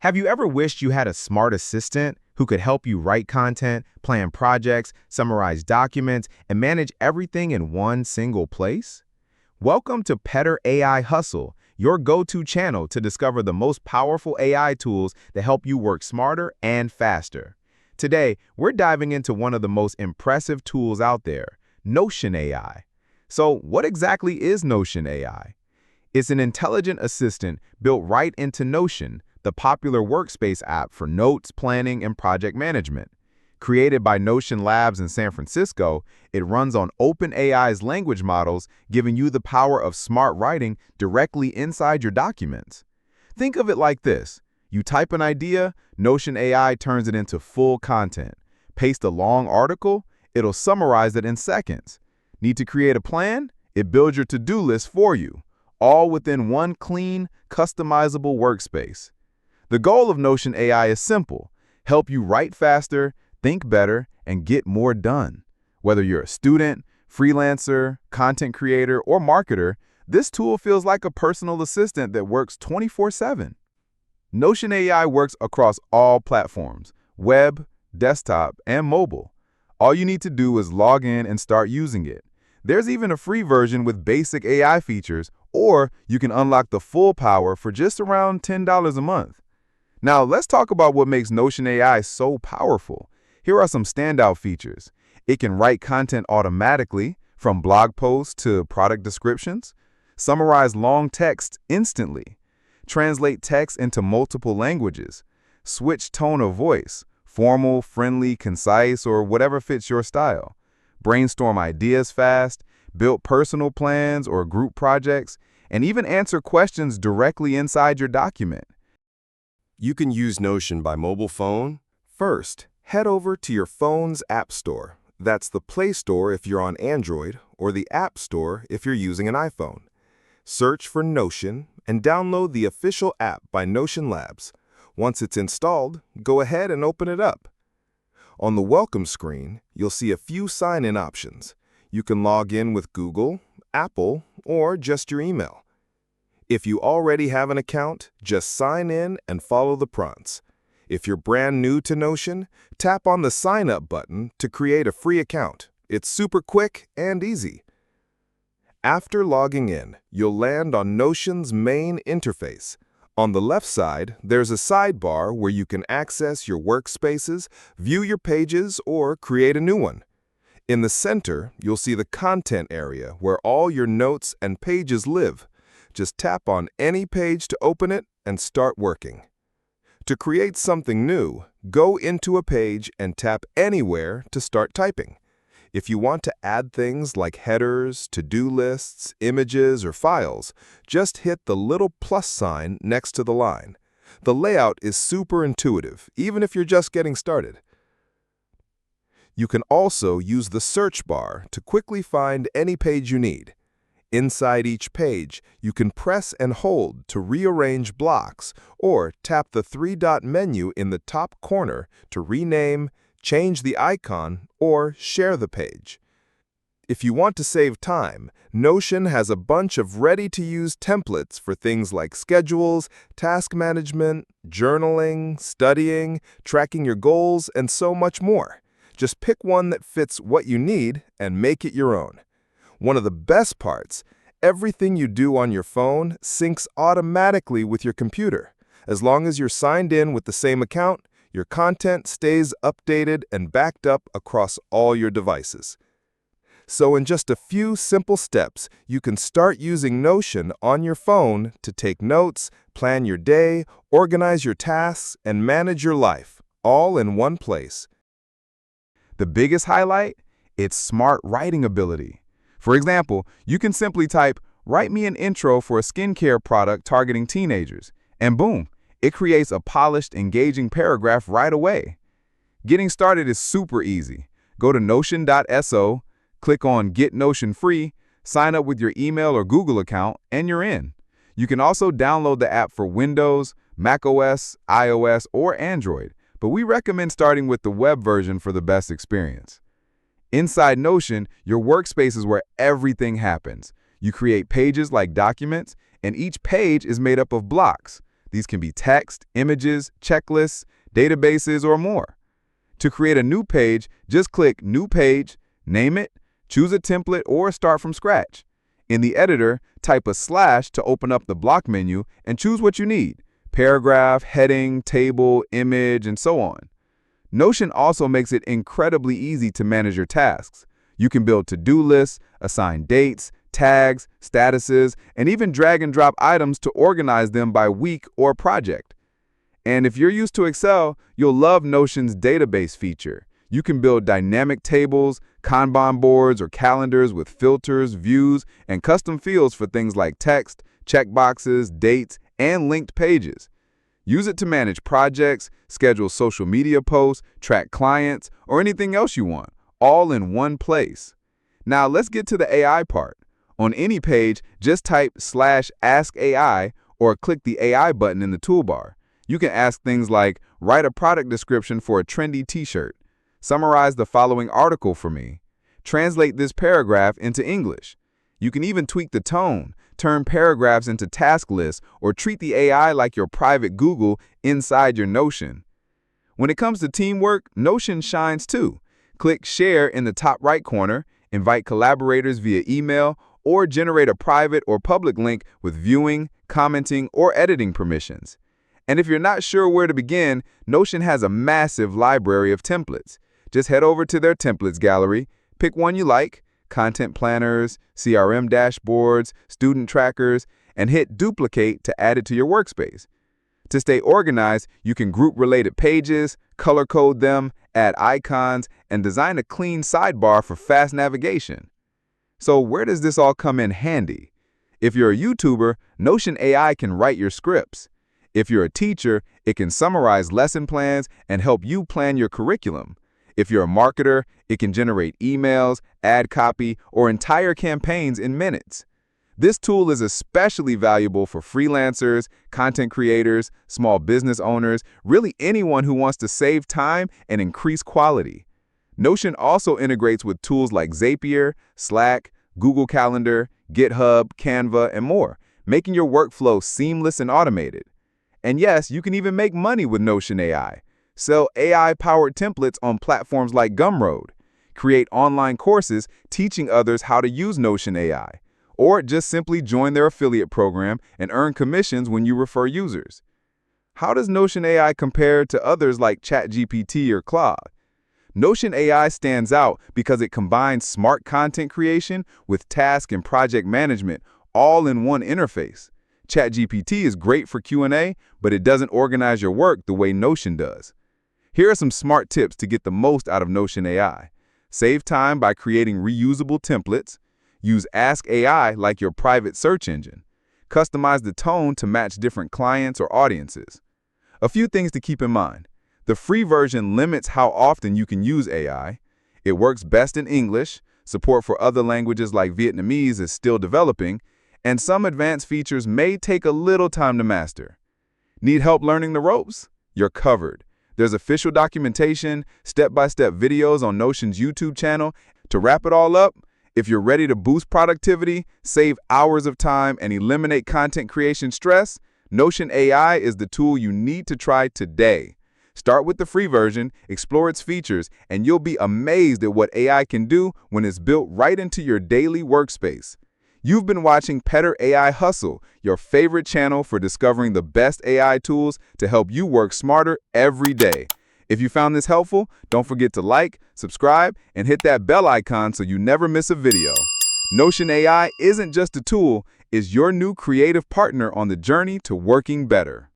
Have you ever wished you had a smart assistant who could help you write content, plan projects, summarize documents, and manage everything in one single place? Welcome to Petter AI Hustle, your go-to channel to discover the most powerful AI tools that help you work smarter and faster. Today, we're diving into one of the most impressive tools out there, Notion AI. So, what exactly is Notion AI? It's an intelligent assistant built right into Notion, the popular workspace app for notes, planning, and project management. Created by Notion Labs in San Francisco, it runs on OpenAI's language models, giving you the power of smart writing directly inside your documents. Think of it like this. You type an idea, Notion AI turns it into full content. Paste a long article, it'll summarize it in seconds. Need to create a plan? It builds your to-do list for you, all within one clean, customizable workspace. The goal of Notion AI is simple: help you write faster, think better, and get more done. Whether you're a student, freelancer, content creator, or marketer, this tool feels like a personal assistant that works 24/7. Notion AI works across all platforms: web, desktop, and mobile. All you need to do is log in and start using it. There's even a free version with basic AI features, or you can unlock the full power for just around $10 a month. Now, let's talk about what makes Notion AI so powerful. Here are some standout features. It can write content automatically, from blog posts to product descriptions, summarize long text instantly, translate text into multiple languages, switch tone of voice, formal, friendly, concise, or whatever fits your style, brainstorm ideas fast, build personal plans or group projects, and even answer questions directly inside your document. You can use Notion by mobile phone. First, head over to your phone's App Store. That's the Play Store if you're on Android, or the App Store if you're using an iPhone. Search for Notion and download the official app by Notion Labs. Once it's installed, go ahead and open it up. On the welcome screen, you'll see a few sign-in options. You can log in with Google, Apple, or just your email. If you already have an account, just sign in and follow the prompts. If you're brand new to Notion, tap on the Sign Up button to create a free account. It's super quick and easy. After logging in, you'll land on Notion's main interface. On the left side, there's a sidebar where you can access your workspaces, view your pages, or create a new one. In the center, you'll see the content area where all your notes and pages live. Just tap on any page to open it and start working. To create something new, go into a page and tap anywhere to start typing. If you want to add things like headers, to-do lists, images, or files, just hit the little plus sign next to the line. The layout is super intuitive, even if you're just getting started. You can also use the search bar to quickly find any page you need. Inside each page, you can press and hold to rearrange blocks or tap the three-dot menu in the top corner to rename, change the icon, or share the page. If you want to save time, Notion has a bunch of ready-to-use templates for things like schedules, task management, journaling, studying, tracking your goals, and so much more. Just pick one that fits what you need and make it your own. One of the best parts, everything you do on your phone syncs automatically with your computer. As long as you're signed in with the same account, your content stays updated and backed up across all your devices. So in just a few simple steps, you can start using Notion on your phone to take notes, plan your day, organize your tasks, and manage your life, all in one place. The biggest highlight? Its smart writing ability. For example, you can simply type, "Write me an intro for a skincare product targeting teenagers," and boom, it creates a polished, engaging paragraph right away. Getting started is super easy. Go to notion.so, click on Get Notion Free, sign up with your email or Google account, and you're in. You can also download the app for Windows, macOS, iOS, or Android, but we recommend starting with the web version for the best experience. Inside Notion, your workspace is where everything happens. You create pages like documents, and each page is made up of blocks. These can be text, images, checklists, databases, or more. To create a new page, just click New Page, name it, choose a template, or start from scratch. In the editor, type a slash to open up the block menu and choose what you need: paragraph, heading, table, image, and so on. Notion also makes it incredibly easy to manage your tasks. You can build to-do lists, assign dates, tags, statuses, and even drag and drop items to organize them by week or project. And if you're used to Excel, you'll love Notion's database feature. You can build dynamic tables, Kanban boards, or calendars with filters, views, and custom fields for things like text, checkboxes, dates, and linked pages. Use it to manage projects, schedule social media posts, track clients, or anything else you want, all in one place. Now let's get to the AI part. On any page, just type /AskAI or click the AI button in the toolbar. You can ask things like, write a product description for a trendy t-shirt, summarize the following article for me, translate this paragraph into English. You can even tweak the tone, turn paragraphs into task lists, or treat the AI like your private Google inside your Notion. When it comes to teamwork, Notion shines too. Click Share in the top right corner, invite collaborators via email, or generate a private or public link with viewing, commenting, or editing permissions. And if you're not sure where to begin, Notion has a massive library of templates. Just head over to their templates gallery, pick one you like, content planners, CRM dashboards, student trackers, and hit duplicate to add it to your workspace. To stay organized, you can group related pages, color code them, add icons, and design a clean sidebar for fast navigation. So where does this all come in handy? If you're a YouTuber, Notion AI can write your scripts. If you're a teacher, it can summarize lesson plans and help you plan your curriculum. If you're a marketer, it can generate emails, ad copy, or entire campaigns in minutes. This tool is especially valuable for freelancers, content creators, small business owners, really anyone who wants to save time and increase quality. Notion also integrates with tools like Zapier, Slack, Google Calendar, GitHub, Canva, and more, making your workflow seamless and automated. And yes, you can even make money with Notion AI. Sell AI-powered templates on platforms like Gumroad. Create online courses teaching others how to use Notion AI. Or just simply join their affiliate program and earn commissions when you refer users. How does Notion AI compare to others like ChatGPT or Claude? Notion AI stands out because it combines smart content creation with task and project management all in one interface. ChatGPT is great for Q&A, but it doesn't organize your work the way Notion does. Here are some smart tips to get the most out of Notion AI. Save time by creating reusable templates. Use Ask AI like your private search engine. Customize the tone to match different clients or audiences. A few things to keep in mind. The free version limits how often you can use AI. It works best in English. Support for other languages like Vietnamese is still developing, and some advanced features may take a little time to master. Need help learning the ropes? You're covered. There's official documentation, step-by-step videos on Notion's YouTube channel. To wrap it all up, if you're ready to boost productivity, save hours of time, and eliminate content creation stress, Notion AI is the tool you need to try today. Start with the free version, explore its features, and you'll be amazed at what AI can do when it's built right into your daily workspace. You've been watching Petter AI Hustle, your favorite channel for discovering the best AI tools to help you work smarter every day. If you found this helpful, don't forget to like, subscribe, and hit that bell icon so you never miss a video. Notion AI isn't just a tool, it's your new creative partner on the journey to working better.